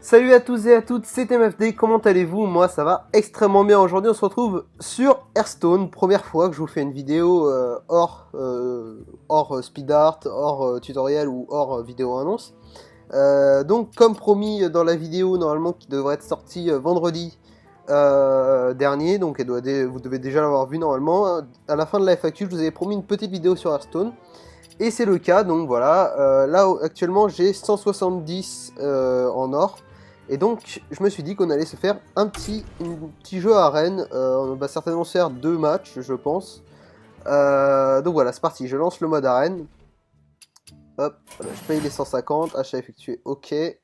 Salut à tous et à toutes, c'est MFD, comment allez-vous? Moi ça va extrêmement bien. Aujourd'hui on se retrouve sur Hearthstone, première fois que je vous fais une vidéo hors speed art, hors tutoriel ou hors vidéo annonce. Donc comme promis dans la vidéo normalement qui devrait être sortie vendredi dernier, donc vous devez déjà l'avoir vu normalement, à la fin de la FAQ je vous avais promis une petite vidéo sur Hearthstone. Et c'est le cas, donc voilà, là actuellement j'ai 170 en or. Et donc je me suis dit qu'on allait se faire un petit jeu à arène, on va certainement se faire 2 matchs je pense. Donc voilà, c'est parti, je lance le mode arène. Hop, voilà, je paye les 150, achat effectué, ok. Et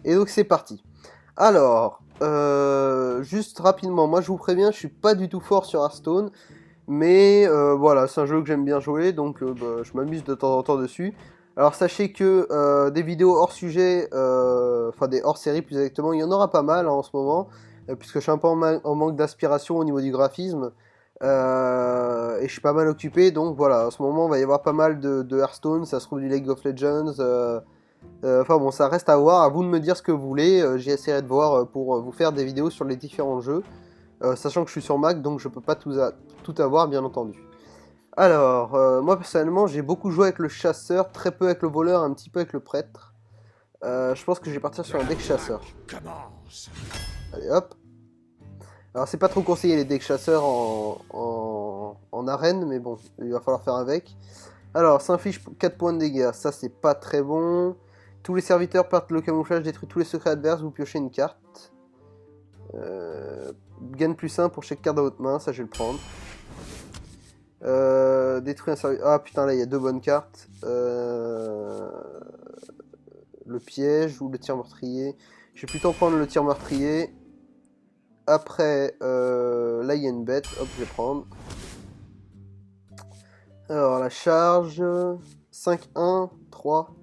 donc c'est parti. Alors, juste rapidement, moi je vous préviens, je suis pas du tout fort sur Hearthstone. Mais voilà, c'est un jeu que j'aime bien jouer, donc je m'amuse de temps en temps dessus. Alors sachez que des vidéos hors sujet, enfin des hors série plus exactement, il y en aura pas mal hein, en ce moment, puisque je suis un peu en manque d'inspiration au niveau du graphisme, et je suis pas mal occupé, donc voilà, en ce moment il va y avoir pas mal de Hearthstone, ça se trouve du League of Legends, enfin bon, ça reste à voir, à vous de me dire ce que vous voulez, j'essaierai de voir pour vous faire des vidéos sur les différents jeux. Sachant que je suis sur Mac, donc je peux pas tout avoir, bien entendu. Alors, moi personnellement, j'ai beaucoup joué avec le chasseur, très peu avec le voleur, un petit peu avec le prêtre. Je pense que je vais partir sur un deck chasseur. Allez, hop. Alors, c'est pas trop conseillé les decks chasseurs en arène, mais bon, il va falloir faire avec. Alors, ça inflige 4 points de dégâts, ça c'est pas très bon. Tous les serviteurs perdent le camouflage, détruit tous les secrets adverses, vous piochez une carte. Gagne plus 1 pour chaque carte dans votre main, ça je vais le prendre. Détruire un serviteur. Ah putain, là il y a 2 bonnes cartes. Le piège ou le tir meurtrier. Je vais plutôt prendre le tir meurtrier. Après, là il y a une bête, hop, je vais prendre. Alors la charge 5-1, 3.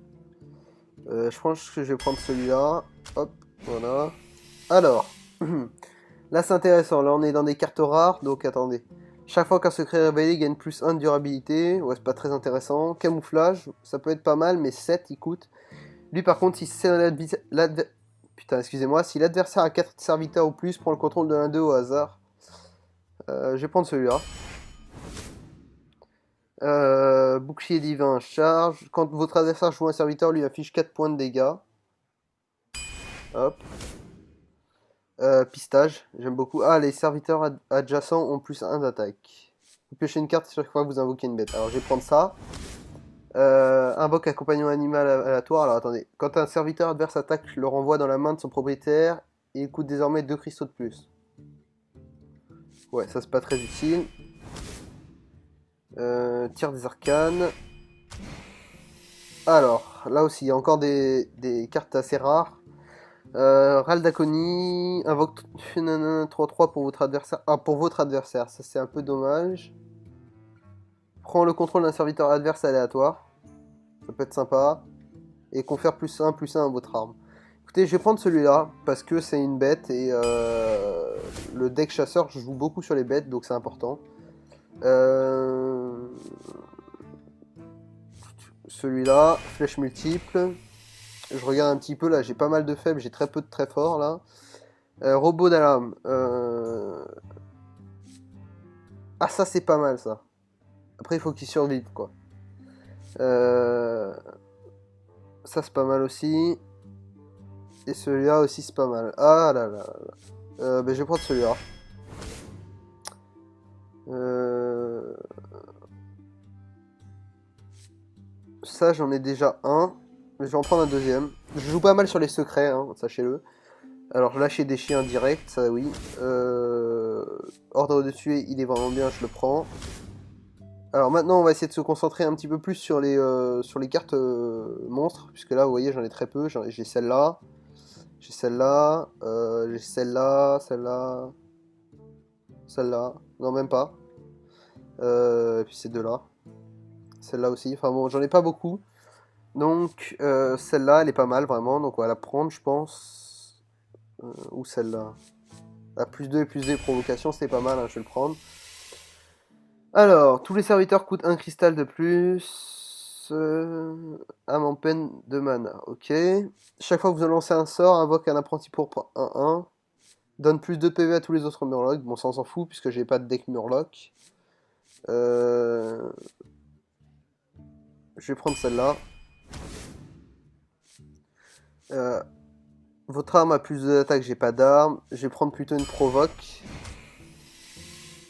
Je pense que je vais prendre celui-là. Hop, voilà. Alors. Là c'est intéressant, là on est dans des cartes rares, donc attendez. Chaque fois qu'un secret révélé gagne plus 1 de durabilité, ouais c'est pas très intéressant. Camouflage, ça peut être pas mal, mais 7 il coûte. Lui par contre, si c'est putain excusez-moi, si l'adversaire a 4 serviteurs ou plus, prend le contrôle de l'un d'eux au hasard. Je vais prendre celui-là. Bouclier divin, charge. Quand votre adversaire joue un serviteur, lui affiche 4 points de dégâts. Hop. Pistage, j'aime beaucoup. Ah, les serviteurs adjacents ont plus 1 d'attaque. Vous piochez une carte chaque fois que vous invoquez une bête. Alors je vais prendre ça. Invoque un compagnon animal aléatoire. Alors attendez, quand un serviteur adverse attaque, je le renvoie dans la main de son propriétaire. Et il coûte désormais 2 cristaux de plus. Ouais, ça c'est pas très utile. Tir des arcanes. Alors, là aussi, il y a encore des cartes assez rares. Ral d'Acony, invoque 3-3 pour votre adversaire. Ah, pour votre adversaire, ça c'est un peu dommage. Prends le contrôle d'un serviteur adverse aléatoire. Ça peut être sympa. Et confère plus 1 à votre arme. Écoutez, je vais prendre celui-là, parce que c'est une bête, et le deck chasseur, je joue beaucoup sur les bêtes, donc c'est important. Celui-là, flèche multiple. Je regarde un petit peu, là j'ai pas mal de faibles, j'ai très peu de très forts, là. Robot d'alarme. Ah, ça c'est pas mal ça. Après il faut qu'il survive quoi. Ça c'est pas mal aussi. Et celui-là aussi c'est pas mal. Ah là là là. Ben, je vais prendre celui-là. Ça j'en ai déjà un. Mais je vais en prendre un deuxième. Je joue pas mal sur les secrets, hein, sachez-le. Alors lâcher des chiens direct, ça oui. Ordre de tuer, il est vraiment bien, je le prends. Alors maintenant on va essayer de se concentrer un petit peu plus sur les cartes monstres. Puisque là vous voyez j'en ai très peu, j'ai celle-là. J'ai celle-là, j'ai celle-là, celle-là. Celle-là, non même pas. Et puis ces deux-là. Celle-là aussi, enfin bon j'en ai pas beaucoup. Donc celle-là elle est pas mal vraiment, donc on va la prendre je pense. Ou celle-là. À plus 2 et plus 2 provocation, c'est pas mal, hein, je vais le prendre. Alors, tous les serviteurs coûtent un cristal de plus. âme en peine de mana. Ok. Chaque fois que vous lancez un sort, invoque un apprenti pourpre 1-1. Donne plus de PV à tous les autres Murlocs. Bon, ça on s'en fout puisque j'ai pas de deck Murloc. Je vais prendre celle-là. Votre arme a plus d'attaque, j'ai pas d'arme. Je vais prendre plutôt une provoque.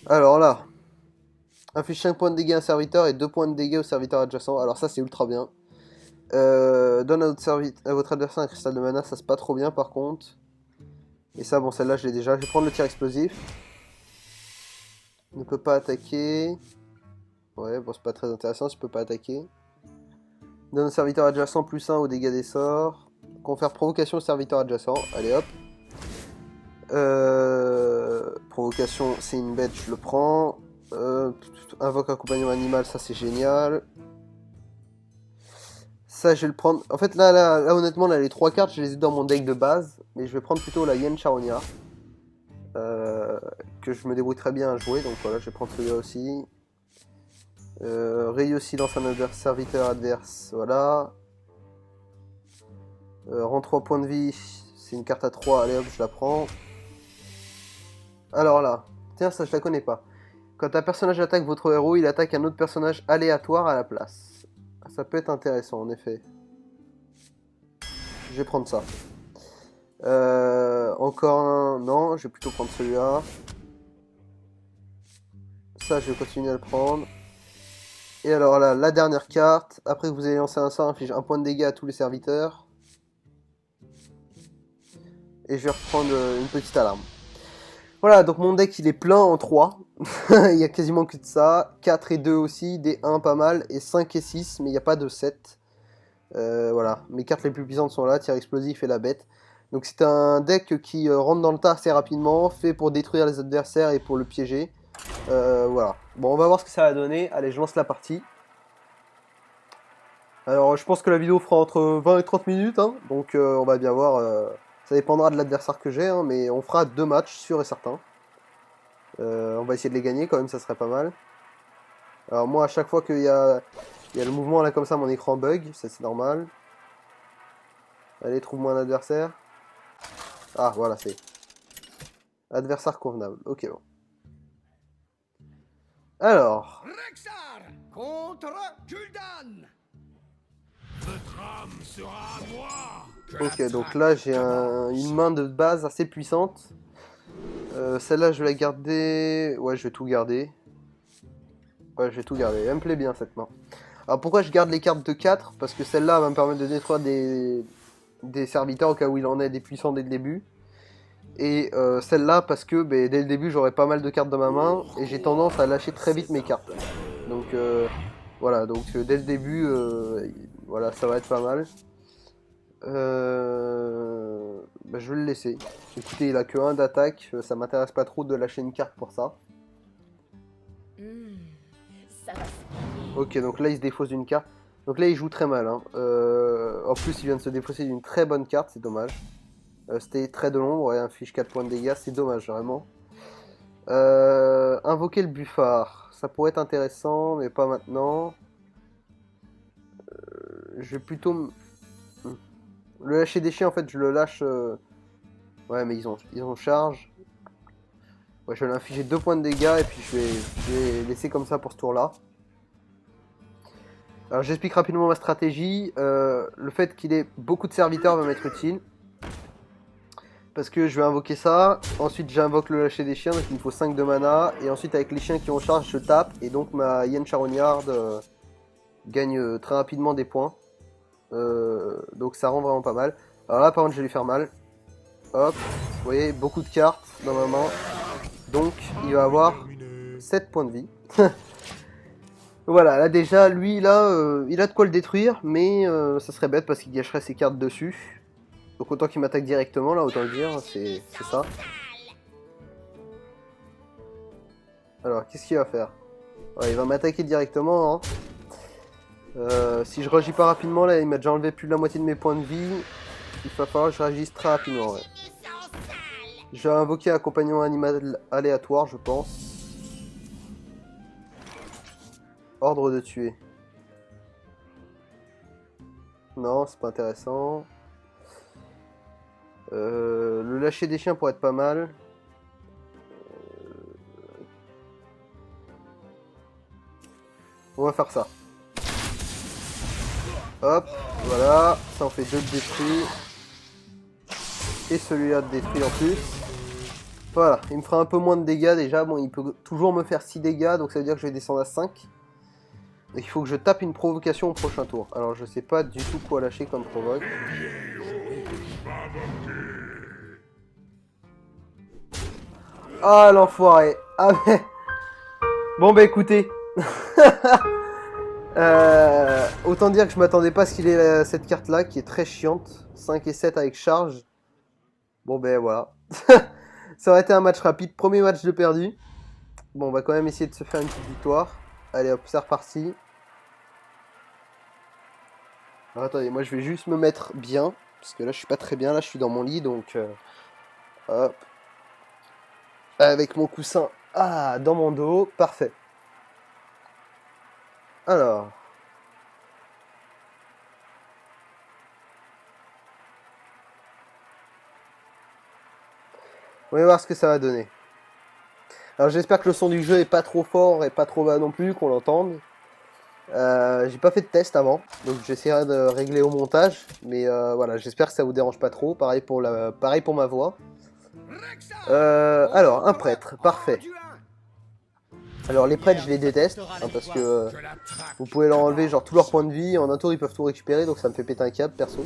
Alors là, inflige 5 points de dégâts à un serviteur et 2 points de dégâts au serviteur adjacent. Alors ça c'est ultra bien. Donne à votre adversaire un cristal de mana, ça c'est pas trop bien par contre. Et ça, bon, celle-là je l'ai déjà. Je vais prendre le tir explosif. Ne peut pas attaquer. Ouais, bon, c'est pas très intéressant si je peux pas attaquer. Donne au serviteur adjacent plus 1 au dégâts des sorts. Confère provocation au serviteur adjacent. Allez hop. Provocation, c'est une bête, je le prends. Invoque un compagnon animal, ça c'est génial. Ça, je vais le prendre. En fait, là honnêtement, là, les 3 cartes, je les ai dans mon deck de base. Mais je vais prendre plutôt la Yen Charognard. Que je me débrouille très bien à jouer. Donc voilà, je vais prendre celui-là aussi. Raye aussi dans un serviteur adverse. Voilà. Rend 3 points de vie. C'est une carte à 3. Allez hop, je la prends. Alors là. Tiens, ça, je la connais pas. Quand un personnage attaque votre héros, il attaque un autre personnage aléatoire à la place. Ça peut être intéressant, en effet. Je vais prendre ça. Encore un... Non, je vais plutôt prendre celui-là. Ça, je vais continuer à le prendre. Et alors là, la dernière carte. Après que vous avez lancé un sort, inflige un point de dégâts à tous les serviteurs. Et je vais reprendre une petite alarme. Voilà, donc mon deck il est plein en 3. Il y a quasiment que de ça. 4 et 2 aussi, des 1 pas mal. Et 5 et 6, mais il n'y a pas de 7. Voilà, mes cartes les plus puissantes sont là, tir explosif et la bête. Donc c'est un deck qui rentre dans le tas assez rapidement, fait pour détruire les adversaires et pour le piéger. Voilà, bon on va voir ce que ça va donner. Allez, je lance la partie. Alors je pense que la vidéo fera entre 20 et 30 minutes, hein, donc on va bien voir. Ça dépendra de l'adversaire que j'ai, hein, mais on fera 2 matchs, sûr et certain. On va essayer de les gagner quand même, ça serait pas mal. Alors moi, à chaque fois qu'il y a le mouvement là comme ça, mon écran bug, ça c'est normal. Allez, trouve-moi un adversaire. Ah, voilà, c'est... Adversaire convenable, ok bon. Alors... Rexar contre Gul'dan. Votre âme sera à moi. Ok, donc là j'ai une main de base assez puissante. Celle-là je vais la garder... Ouais, je vais tout garder. Ouais, je vais tout garder. Elle me plaît bien cette main. Alors pourquoi je garde les cartes de 4? Parce que celle-là va me permettre de détruire des serviteurs au cas où il en est des puissants dès le début. Et celle-là parce que dès le début j'aurai pas mal de cartes dans ma main et j'ai tendance à lâcher très vite mes cartes. Donc voilà, donc dès le début, voilà, ça va être pas mal. Je vais le laisser. Écoutez, il a que 1 d'attaque, ça m'intéresse pas trop de lâcher une carte pour ça. Ok, donc là il se défausse d'une carte. Donc là il joue très mal. Hein. En plus il vient de se défausser d'une très bonne carte, c'est dommage. C'était très de l'ombre, ouais, inflige 4 points de dégâts, c'est dommage vraiment. Invoquer le buffard, ça pourrait être intéressant, mais pas maintenant. Je vais plutôt... Le lâcher des chiens, en fait, je le lâche... Ouais, mais ils ont charge. Ouais, je vais l'infliger 2 points de dégâts, et puis je vais laisser comme ça pour ce tour-là. Alors j'explique rapidement ma stratégie. Le fait qu'il ait beaucoup de serviteurs va m'être utile. Parce que je vais invoquer ça, ensuite j'invoque le lâcher des chiens, donc il me faut 5 de mana, et ensuite avec les chiens qui ont charge, je tape, et donc ma Yen Charognard gagne très rapidement des points. Donc ça rend vraiment pas mal. Alors là par contre je vais lui faire mal. Hop, vous voyez, beaucoup de cartes dans ma main. Donc il va avoir 7 points de vie. Voilà, là déjà, lui là, il a de quoi le détruire, mais ça serait bête parce qu'il gâcherait ses cartes dessus. Donc autant qu'il m'attaque directement, là, autant le dire, c'est ça. Alors, qu'est-ce qu'il va faire? Ouais, il va m'attaquer directement, hein. Si je réagis pas rapidement, là, il m'a déjà enlevé plus de la moitié de mes points de vie. Il va falloir que je réagisse très rapidement, ouais. Je vais invoquer un compagnon animal aléatoire, je pense. Ordre de tuer. Non, c'est pas intéressant. Le lâcher des chiens pourrait être pas mal. On va faire ça. Hop, voilà. Ça en fait 2 de détruits. Et celui-là de détruit en plus. Voilà, il me fera un peu moins de dégâts déjà. Bon, il peut toujours me faire 6 dégâts, donc ça veut dire que je vais descendre à 5. Et il faut que je tape une provocation au prochain tour. Alors je sais pas du tout quoi lâcher comme provoque. Ah l'enfoiré. Ah mais... Bon bah écoutez. Autant dire que je m'attendais pas à ce qu'il ait cette carte là qui est très chiante. 5 et 7 avec charge. Bon ben voilà. Ça aurait été un match rapide. Premier match de perdu. Bon, on va quand même essayer de se faire une petite victoire. Allez hop, c'est reparti. Alors attendez, moi je vais juste me mettre bien. Parce que là je suis pas très bien. Là je suis dans mon lit donc... hop. Avec mon coussin. Ah, dans mon dos. Parfait. Alors... on va voir ce que ça va donner. Alors j'espère que le son du jeu est pas trop fort et pas trop bas non plus, qu'on l'entende. J'ai pas fait de test avant, donc j'essaierai de régler au montage. Mais voilà, j'espère que ça vous dérange pas trop. Pareil pour ma voix. Alors, un prêtre, parfait. Alors les prêtres, je les déteste, hein, parce que vous pouvez leur enlever genre tout leur point de vie. En un tour, ils peuvent tout récupérer, donc ça me fait péter un câble, perso.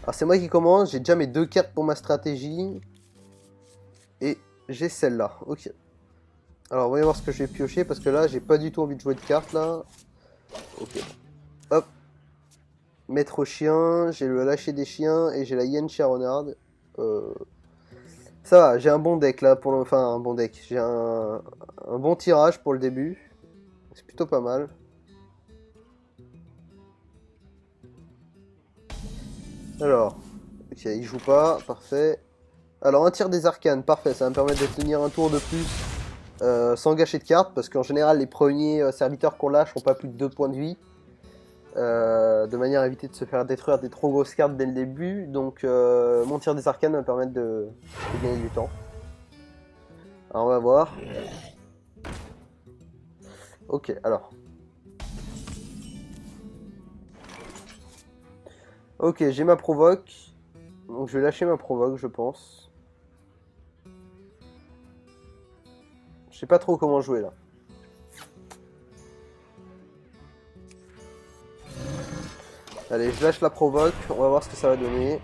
Alors c'est moi qui commence, j'ai déjà mes 2 cartes pour ma stratégie. Et j'ai celle-là, ok. Alors voyons voir ce que je vais piocher, parce que là j'ai pas du tout envie de jouer de cartes là. Ok. Hop. Maître chien, j'ai le lâcher des chiens et j'ai la hyène charognarde. Ça va, j'ai un bon deck là, enfin un bon deck. J'ai un bon tirage pour le début. C'est plutôt pas mal. Alors, ok, il joue pas, parfait. Alors un tir des arcanes, parfait, ça va me permettre de tenir un tour de plus sans gâcher de cartes, parce qu'en général les premiers serviteurs qu'on lâche n'ont pas plus de 2 points de vie. De manière à éviter de se faire détruire des trop grosses cartes dès le début. Donc mon tir des arcanes va me permettre de gagner du temps. Alors on va voir. Ok, alors. Ok, j'ai ma provoque. Donc je vais lâcher ma provoque, je pense. Je sais pas trop comment jouer là. Allez, je lâche la provoque, on va voir ce que ça va donner.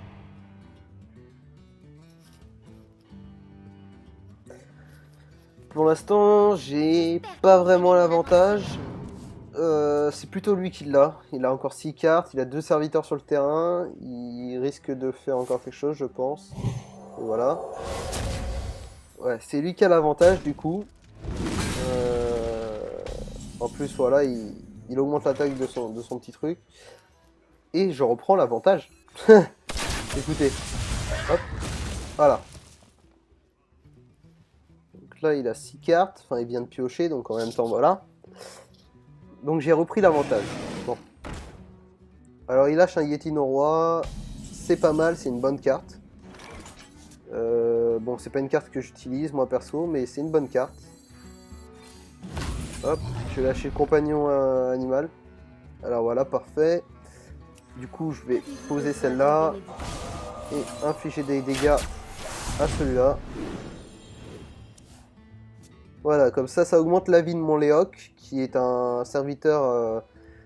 Pour l'instant, j'ai pas vraiment l'avantage. C'est plutôt lui qui l'a. Il a encore 6 cartes, il a 2 serviteurs sur le terrain. Il risque de faire encore quelque chose, je pense. Et voilà. Ouais, c'est lui qui a l'avantage du coup. En plus, voilà, il augmente l'attaque de son petit truc. Et je reprends l'avantage. Écoutez. Hop. Voilà. Donc là, il a 6 cartes. Enfin, il vient de piocher, donc en même temps, voilà. Donc j'ai repris l'avantage. Bon. Alors il lâche un Yeti Norrois. C'est pas mal, c'est une bonne carte. Bon, c'est pas une carte que j'utilise moi perso, mais c'est une bonne carte. Hop, je vais lâcher le compagnon animal. Alors voilà, parfait. Du coup, je vais poser celle-là et infliger des dégâts à celui-là. Voilà, comme ça augmente la vie de mon Léoc, qui est un serviteur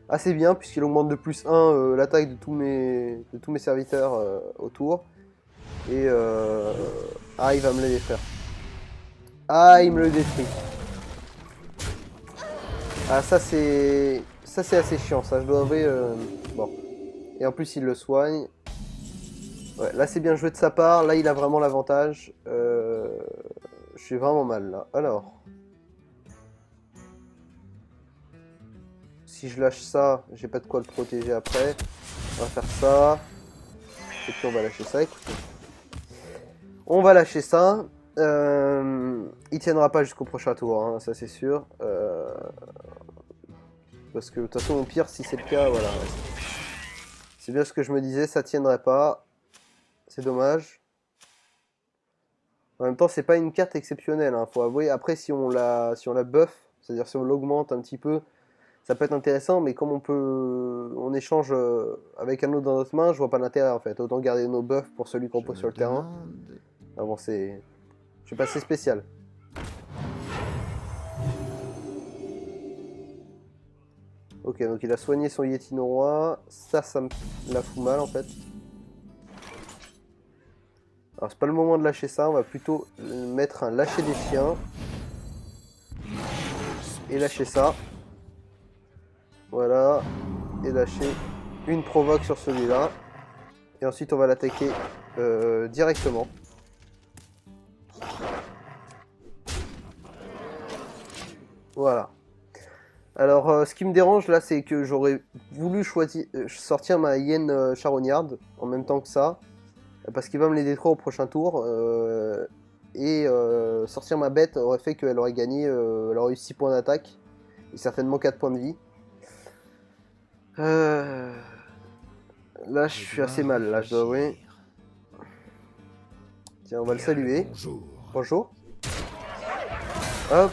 assez bien, puisqu'il augmente de plus 1 l'attaque de tous mes serviteurs autour. Et ah, il va me le détruire. Ah, il me le détruit. Ah, ça c'est assez chiant, ça, je dois avouer. Bon. Et en plus, il le soigne. Ouais, là, c'est bien joué de sa part. Là, il a vraiment l'avantage. Je suis vraiment mal, là. Alors. Si je lâche ça, j'ai pas de quoi le protéger après. On va faire ça. Et puis, on va lâcher ça, écoutez. On va lâcher ça. Il tiendra pas jusqu'au prochain tour, hein, ça c'est sûr. parce que de toute façon au pire si c'est le cas, voilà. C'est bien ce que je me disais, ça tiendrait pas. C'est dommage. En même temps, c'est pas une carte exceptionnelle, hein, faut avouer. Après, si on la buff, c'est-à-dire si on l'augmente un petit peu, ça peut être intéressant, mais comme on échange avec un autre dans notre main, je vois pas l'intérêt en fait. Autant garder nos buffs pour celui qu'on pose sur le terrain. Ah bon, c'est... Je sais pas, c'est spécial. Ok, donc il a soigné son Yeti Roi. Ça me la fout mal en fait. Alors c'est pas le moment de lâcher ça, on va plutôt mettre un lâcher des chiens. Et lâcher ça. Voilà. Et lâcher une provoque sur celui-là. Et ensuite on va l'attaquer directement. Voilà. Alors ce qui me dérange là, c'est que j'aurais voulu sortir ma hyène charognarde en même temps que ça. Parce qu'il va me les détruire au prochain tour. Sortir ma bête aurait fait qu'elle aurait gagné, elle aurait eu 6 points d'attaque. Et certainement 4 points de vie. Là je suis assez mal, là je dois avouer. Tiens, on va le saluer. Bonjour. Bonjour. Hop.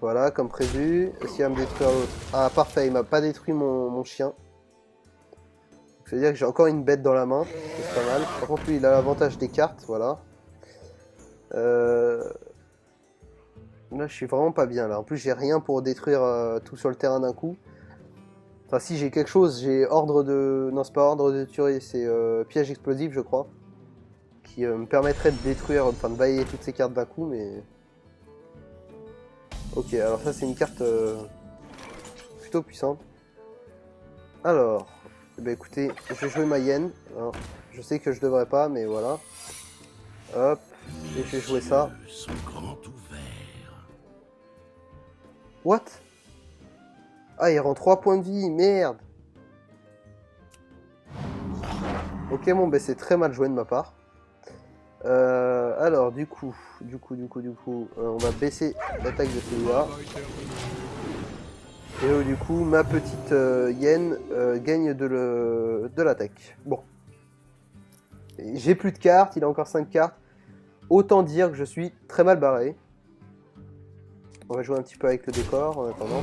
Voilà, comme prévu. Est-ce qu'il va me détruire l'autre? Ah parfait, il m'a pas détruit mon chien. C'est-à-dire que j'ai encore une bête dans la main, c'est pas mal. Par contre lui il a l'avantage des cartes, voilà. Là je suis vraiment pas bien là. En plus j'ai rien pour détruire tout sur le terrain d'un coup. Enfin si j'ai quelque chose, j'ai ordre de... Non c'est pas ordre de tuerie, c'est piège explosif je crois. Qui me permettrait de détruire, enfin de balayer toutes ces cartes d'un coup mais... Ok, alors ça c'est une carte plutôt puissante. Alors, eh ben, écoutez, je vais jouer ma hyène. Alors, je sais que je devrais pas, mais voilà. Hop, et je vais jouer ça. What? Ah, il rend 3 points de vie, merde. Ok, bon, ben c'est très mal joué de ma part. Alors, du coup, on va baisser l'attaque de celui-là. Et du coup, ma petite hyène gagne de l'attaque. Bon. J'ai plus de cartes, il a encore 5 cartes. Autant dire que je suis très mal barré. On va jouer un petit peu avec le décor en attendant.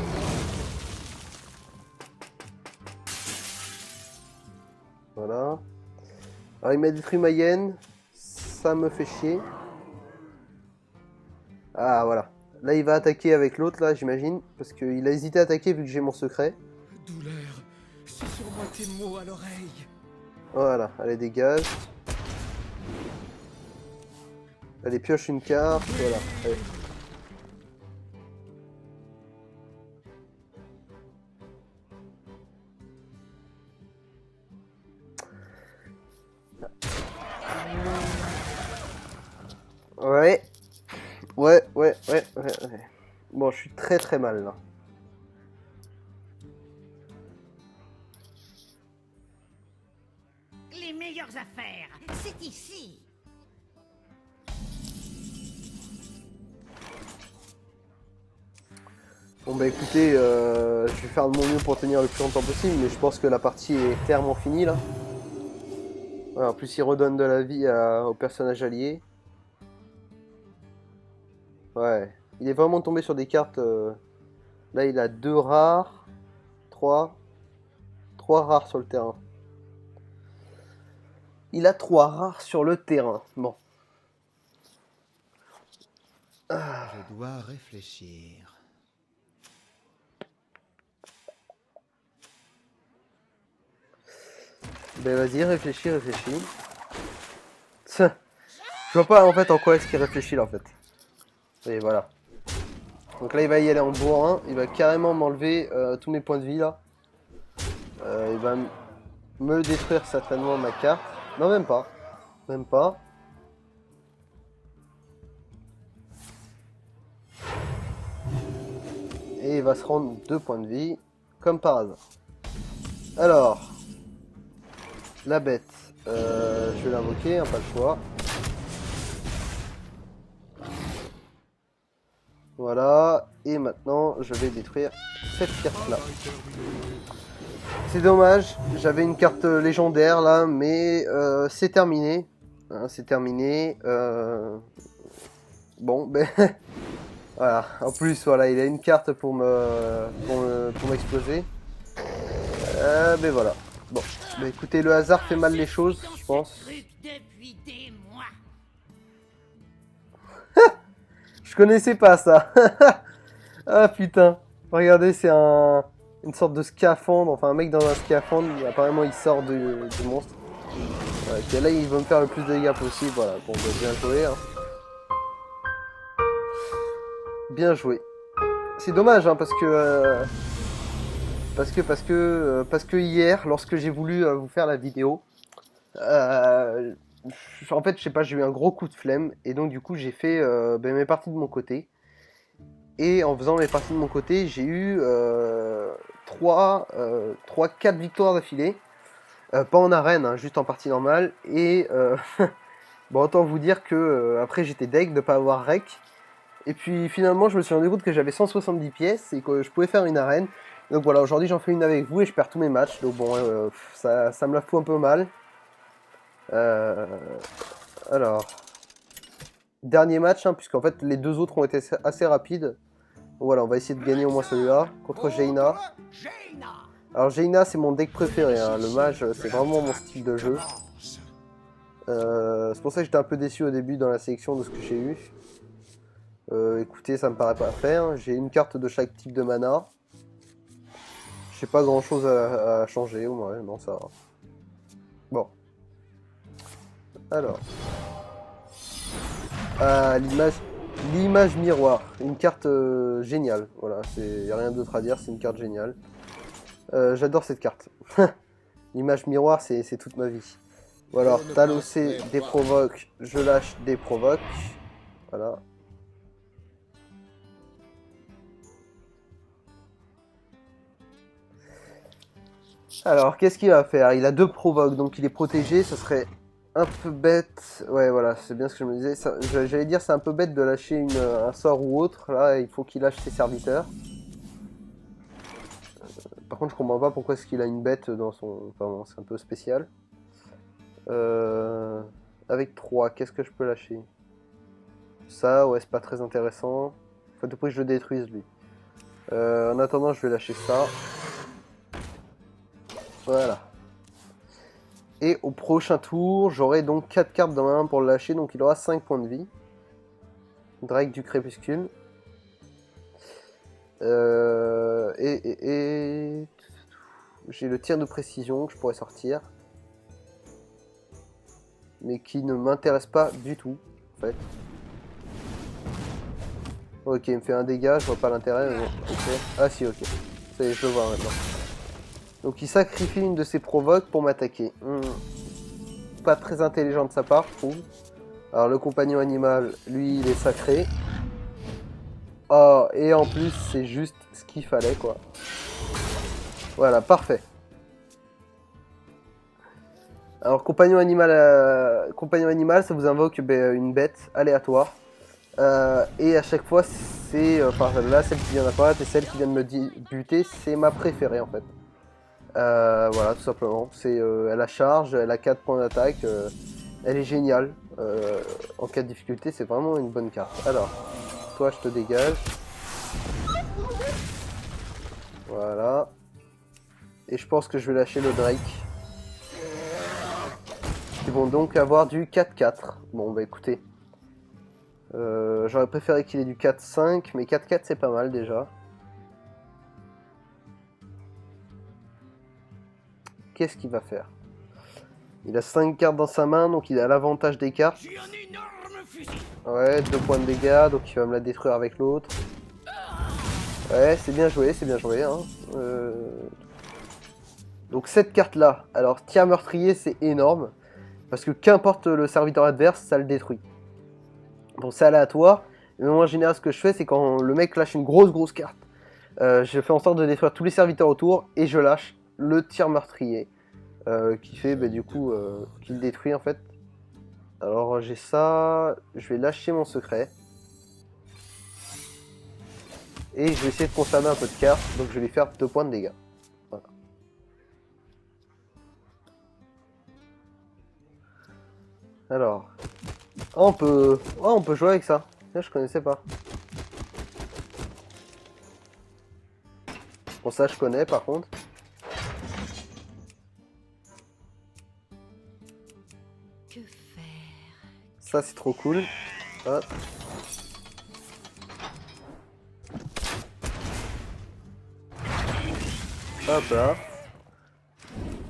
Voilà. Alors il m'a détruit ma hyène. Ça me fait chier. Ah voilà. Là il va attaquer avec l'autre là j'imagine. Parce qu'il a hésité à attaquer vu que j'ai mon secret. Douleur, c'est sur moi tes mots à l'oreille. Voilà, allez dégage. Allez pioche une carte, voilà. Allez. Ouais. Bon, je suis très mal là. Les meilleures affaires, c'est ici. Bon bah écoutez, je vais faire de mon mieux pour tenir le plus longtemps possible, mais je pense que la partie est clairement finie là. Ouais, en plus il redonne de la vie au personnage allié. Ouais, il est vraiment tombé sur des cartes. Là il a 2 rares, 3 rares sur le terrain. Il a 3 rares sur le terrain. Bon. Je dois réfléchir. Ben vas-y, réfléchis. Je vois pas en fait en quoi est-ce qu'il réfléchit là en fait. Et voilà. Donc là il va y aller en bourrin, il va carrément m'enlever tous mes points de vie là. Il va me détruire certainement ma carte. Non même pas. Et il va se rendre 2 points de vie, comme par hasard. Alors, la bête, je vais l'invoquer, hein, pas le choix. Voilà, et maintenant je vais détruire cette carte là. C'est dommage, j'avais une carte légendaire là, mais c'est terminé. Hein, c'est terminé. Bon, ben voilà. En plus, voilà, il a une carte pour m'exploser. Ben voilà. Bon, ben écoutez, le hasard fait mal les choses, je pense. Depuis des mois. Je connaissais pas ça. Ah putain. Regardez, c'est une sorte de scaphandre, enfin un mec dans un scaphandre, apparemment il sort du monstre. Ok, là il veut me faire le plus de dégâts possible, voilà, bon bah, bien joué. Hein. Bien joué. C'est dommage hein, parce que hier, lorsque j'ai voulu vous faire la vidéo, en fait je sais pas, j'ai eu un gros coup de flemme et donc du coup j'ai fait ben, mes parties de mon côté. Et en faisant mes parties de mon côté, j'ai eu 4 victoires d'affilée. Pas en arène, hein, juste en partie normale. Et bon, autant vous dire que après j'étais deg de ne pas avoir rec. Et puis finalement, je me suis rendu compte que j'avais 170 pièces et que je pouvais faire une arène. Donc voilà, aujourd'hui j'en fais une avec vous et je perds tous mes matchs. Donc bon, ça me la fout un peu mal. Alors, dernier match, hein, puisqu'en fait les deux autres ont été assez rapides. Voilà, on va essayer de gagner au moins celui-là contre Jaina. Alors Jaina, c'est mon deck préféré, hein. Le mage, c'est vraiment mon style de jeu. C'est pour ça que j'étais un peu déçu au début dans la sélection de ce que j'ai eu. Écoutez, ça me paraît pas faire. J'ai une carte de chaque type de mana. J'ai pas grand chose à changer, au moins, non, ça va. Bon. Alors. Ah, l'image miroir. Une carte géniale. Voilà, y a rien d'autre à dire, c'est une carte géniale. J'adore cette carte. L'image miroir, c'est toute ma vie. Bon alors, Talosé, des provoques, je lâche des provoques. Voilà. Alors, qu'est-ce qu'il va faire? Il a 2 provoques, donc il est protégé, ça serait un peu bête. Ouais, voilà, c'est bien ce que je me disais. J'allais dire, c'est un peu bête de lâcher un sort ou autre. Là, il faut qu'il lâche ses serviteurs. Par contre, je comprends pas pourquoi est-ce qu'il a une bête dans son... Enfin bon, c'est un peu spécial. Avec 3, qu'est-ce que je peux lâcher? Ça, ouais, c'est pas très intéressant. Faut à tout prix que je le détruise, lui. En attendant, je vais lâcher ça. Voilà. Et au prochain tour, j'aurai donc 4 cartes dans ma main pour le lâcher, donc il aura 5 points de vie. Drake du crépuscule. J'ai le tir de précision que je pourrais sortir. Mais qui ne m'intéresse pas du tout, en fait. Ok, il me fait un dégât, je vois pas l'intérêt. Bon, okay. Ah si, ok. Ça y est, je le vois maintenant. Donc il sacrifie une de ses provoques pour m'attaquer. Pas très intelligent de sa part, je trouve. Alors le compagnon animal, lui, il est sacré. Oh, et en plus, c'est juste ce qu'il fallait, quoi. Voilà, parfait. Alors compagnon animal, ça vous invoque une bête aléatoire. Et à chaque fois, c'est... Enfin là, celle qui vient d'apparaître et celle qui vient de me buter, c'est ma préférée en fait. Voilà, tout simplement. Elle a charge, elle a 4 points d'attaque. Elle est géniale. En cas de difficulté, c'est vraiment une bonne carte. Alors, toi, je te dégage. Voilà. Et je pense que je vais lâcher le Drake. Ils vont donc avoir du 4-4. Bon, bah écoutez. J'aurais préféré qu'il ait du 4-5, mais 4-4 c'est pas mal déjà. Qu'est-ce qu'il va faire? Il a 5 cartes dans sa main, donc il a l'avantage des cartes. Ouais, 2 points de dégâts, donc il va me la détruire avec l'autre. Ouais, c'est bien joué, hein. Donc cette carte-là, alors tir meurtrier, c'est énorme. Parce que qu'importe le serviteur adverse, ça le détruit. Bon, c'est aléatoire. Mais en général, ce que je fais, c'est quand le mec lâche une grosse carte, je fais en sorte de détruire tous les serviteurs autour et je lâche le tir meurtrier. Qui fait, du coup, qu'il détruit en fait. Alors j'ai ça, je vais lâcher mon secret. Et je vais essayer de conserver un peu de cartes, donc je vais lui faire 2 points de dégâts. Voilà. Alors... Oh, on peut jouer avec ça. Là, je connaissais pas. Bon, ça, je connais, par contre. Que faire? Ça, c'est trop cool. Hop. Hop là.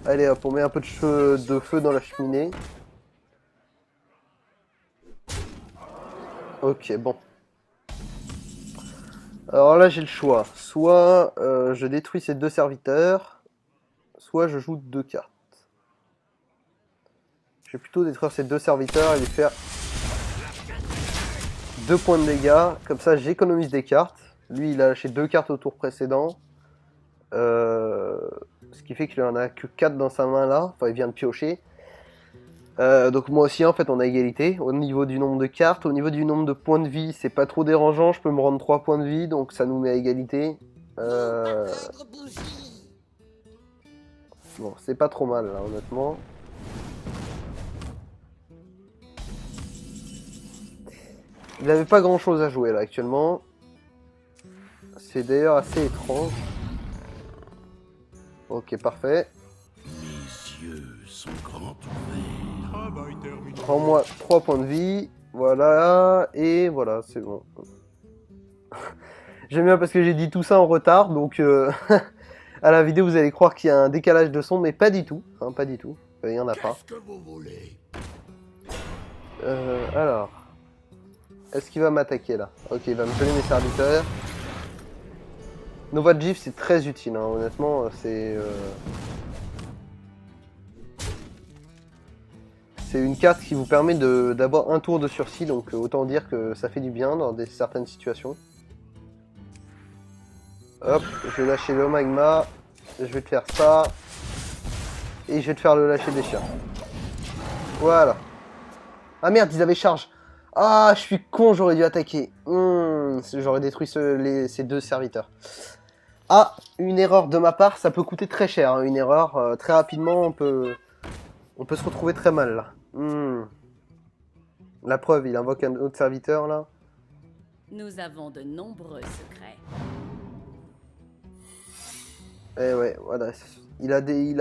Allez hop, on met un peu de feu dans la cheminée. Ok, bon. Alors là, j'ai le choix. Soit je détruis ces 2 serviteurs, soit je joue 2 cartes. Je vais plutôt détruire ces 2 serviteurs et lui faire 2 points de dégâts. Comme ça, j'économise des cartes. Lui, il a lâché 2 cartes au tour précédent. Ce qui fait qu'il en a que 4 dans sa main là. Enfin, il vient de piocher. Donc moi aussi, en fait, on a égalité. Au niveau du nombre de cartes, au niveau du nombre de points de vie, c'est pas trop dérangeant. Je peux me rendre 3 points de vie, donc ça nous met à égalité. Bon, c'est pas trop mal là, honnêtement. Il n'avait pas grand chose à jouer là actuellement. C'est d'ailleurs assez étrange. Ok, parfait. Mes yeux sont grands ouverts. Travail terminé. Prends-moi 3 points de vie. Voilà. Et voilà, c'est bon. J'aime bien parce que j'ai dit tout ça en retard. Donc à la vidéo, vous allez croire qu'il y a un décalage de son. Mais pas du tout. Hein, pas du tout. Il n'y en a pas. Qu'est-ce que vous voulez? Alors. Est-ce qu'il va m'attaquer là? Ok, il va me geler mes serviteurs. Nova Gif, c'est très utile, hein. Honnêtement, c'est une carte qui vous permet d'avoir un tour de sursis, donc autant dire que ça fait du bien dans certaines situations. Hop, je vais lâcher le magma, je vais te faire ça, et je vais te faire le lâcher des chiens. Voilà. Ah merde, ils avaient charge. Ah, je suis con, j'aurais dû attaquer. J'aurais détruit ces 2 serviteurs. Ah, une erreur de ma part, ça peut coûter très cher. Hein, une erreur, très rapidement, on peut se retrouver très mal là. La preuve, il invoque un autre serviteur là. Nous avons de nombreux secrets. Eh ouais, voilà. Il a eu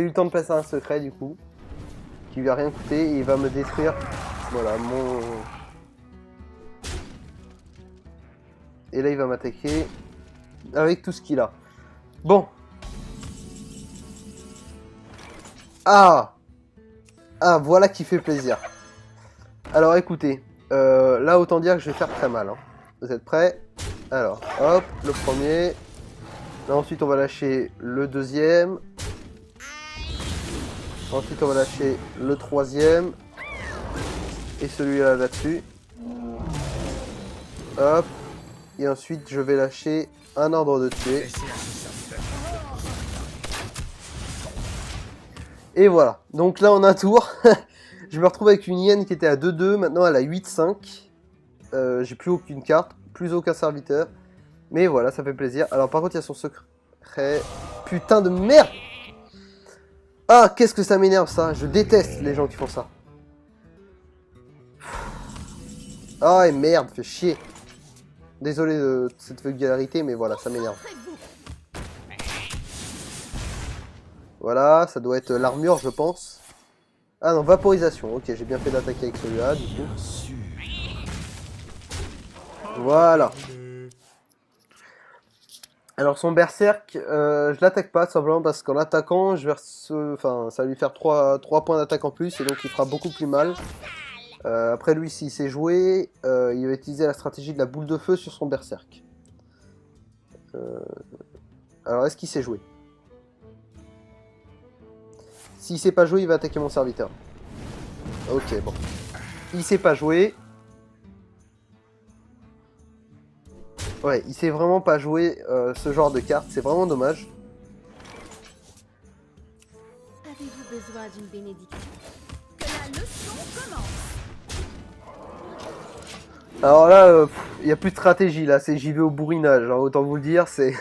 le temps de placer un secret du coup, qui lui a rien coûté et il va me détruire. Voilà, Et là, il va m'attaquer avec tout ce qu'il a. Bon. Ah, voilà qui fait plaisir. Alors, écoutez. Là, autant dire que je vais faire très mal. Hein. Vous êtes prêts? Alors, hop, le premier. Là, ensuite, on va lâcher le deuxième. Ensuite, on va lâcher le troisième. Et celui-là, là-dessus. Hop. Et ensuite, je vais lâcher un ordre de tuer. Et voilà. Donc là, en un tour, je me retrouve avec une hyène qui était à 2-2. Maintenant, elle a 8-5. J'ai plus aucune carte, plus aucun serviteur. Mais voilà, ça fait plaisir. Alors, par contre, il y a son secret. Putain de merde! Ah, qu'est-ce que ça m'énerve, ça. Je déteste les gens qui font ça. Ah, et merde, fait chier. Désolé de cette vulgarité, mais voilà, ça m'énerve. Voilà, ça doit être l'armure, je pense. Ah non, vaporisation. Ok, j'ai bien fait d'attaquer avec celui-là, du coup. Voilà. Alors son berserk, je l'attaque pas, simplement parce qu'en l'attaquant, ça va lui faire 3 points d'attaque en plus, et donc il fera beaucoup plus mal. Après lui, s'il sait jouer, il va utiliser la stratégie de la boule de feu sur son berserk. Alors, est-ce qu'il sait jouer? S'il sait pas jouer, il va attaquer mon serviteur. Ok, bon. Il sait pas jouer. Ouais, il sait vraiment pas jouer ce genre de carte, c'est vraiment dommage. Avez-vous besoin d'une bénédiction? Que la leçon commence! Alors là, il n'y a plus de stratégie, là, c'est j'y vais au bourrinage, hein, autant vous le dire, c'est...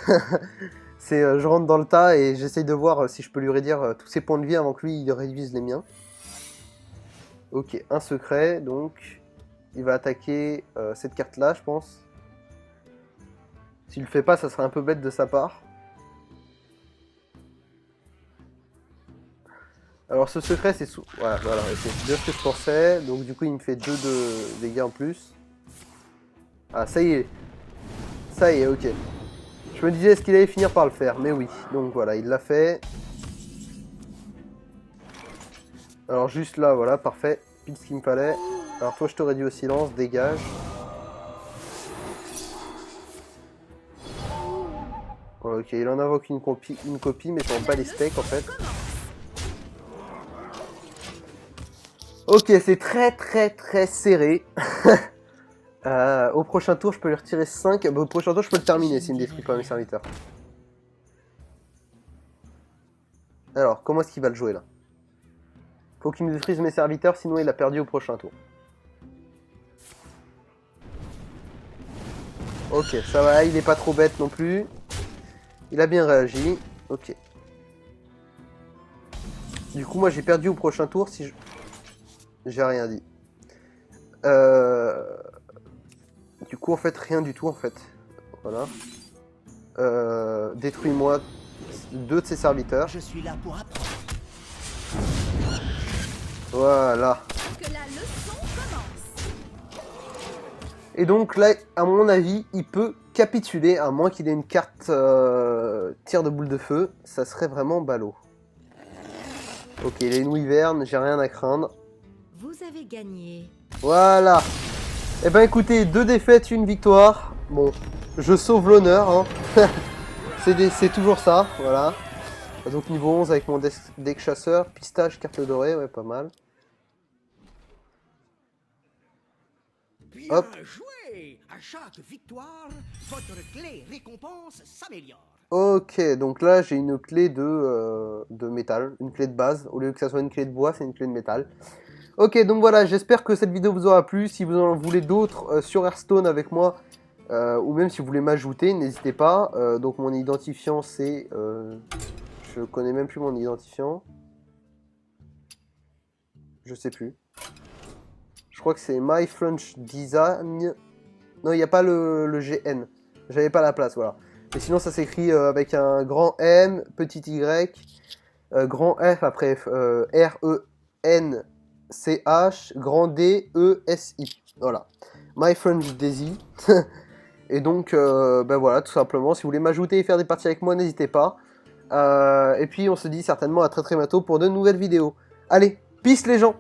c'est je rentre dans le tas et j'essaye de voir si je peux lui réduire tous ses points de vie avant que lui, il réduise les miens. Ok, un secret, donc... Il va attaquer cette carte-là, je pense. S'il le fait pas, ça serait un peu bête de sa part. Alors ce secret, c'est sous... Voilà, c'est bien ce que je pensais. Donc du coup, il me fait 2 de dégâts en plus. Ah, ça y est. Ça y est, ok. Je me disais, est-ce qu'il allait finir par le faire? Mais oui. Donc voilà, il l'a fait. Alors juste là, voilà, parfait. Pile ce qu'il me fallait. Alors toi, je te réduis au silence, dégage. Ok, il en invoque une copie mais je m'en bats les steaks en fait. Ok, c'est très serré. Au prochain tour, je peux lui retirer 5. Au prochain tour, je peux le terminer s'il me détruit pas mes serviteurs. Alors, comment est-ce qu'il va le jouer là? Faut qu'il me détruise mes serviteurs, sinon il a perdu au prochain tour. Ok, ça va, il est pas trop bête non plus. Il a bien réagi. Ok. Du coup, moi j'ai perdu au prochain tour si je... J'ai rien dit. Du coup, en fait, rien du tout, en fait. Voilà. Détruis-moi 2 de ses serviteurs. Je suis là pour apprendre. Voilà. Que la leçon commence. Et donc là, à mon avis, il peut capituler, à moins qu'il ait une carte tir de boule de feu. Ça serait vraiment ballot. Ok, il a une wyvern, j'ai rien à craindre. Vous avez gagné. Voilà. Eh ben écoutez, 2 défaites, 1 victoire. Bon, je sauve l'honneur, hein. C'est toujours ça, voilà. Donc niveau 11 avec mon deck chasseur, pistache, carte dorée, ouais, pas mal. Bien Hop. joué. À chaque victoire, votre clé récompense s'améliore. Ok, donc là j'ai une clé de métal, une clé de base. Au lieu que ça soit une clé de bois, c'est une clé de métal. Ok, donc voilà, j'espère que cette vidéo vous aura plu. Si vous en voulez d'autres sur Hearthstone avec moi, ou même si vous voulez m'ajouter, n'hésitez pas. Donc mon identifiant c'est... je connais même plus mon identifiant. Je sais plus. Je crois que c'est My French Design. Non, il n'y a pas le GN. J'avais pas la place, voilà. Mais sinon, ça s'écrit avec un grand M, petit Y, grand F après R-E-N-C-H, grand D-E-S-I. Voilà. My French Daisy. Et donc, ben voilà, tout simplement. Si vous voulez m'ajouter et faire des parties avec moi, n'hésitez pas. Et puis, on se dit certainement à très bientôt pour de nouvelles vidéos. Allez, peace les gens!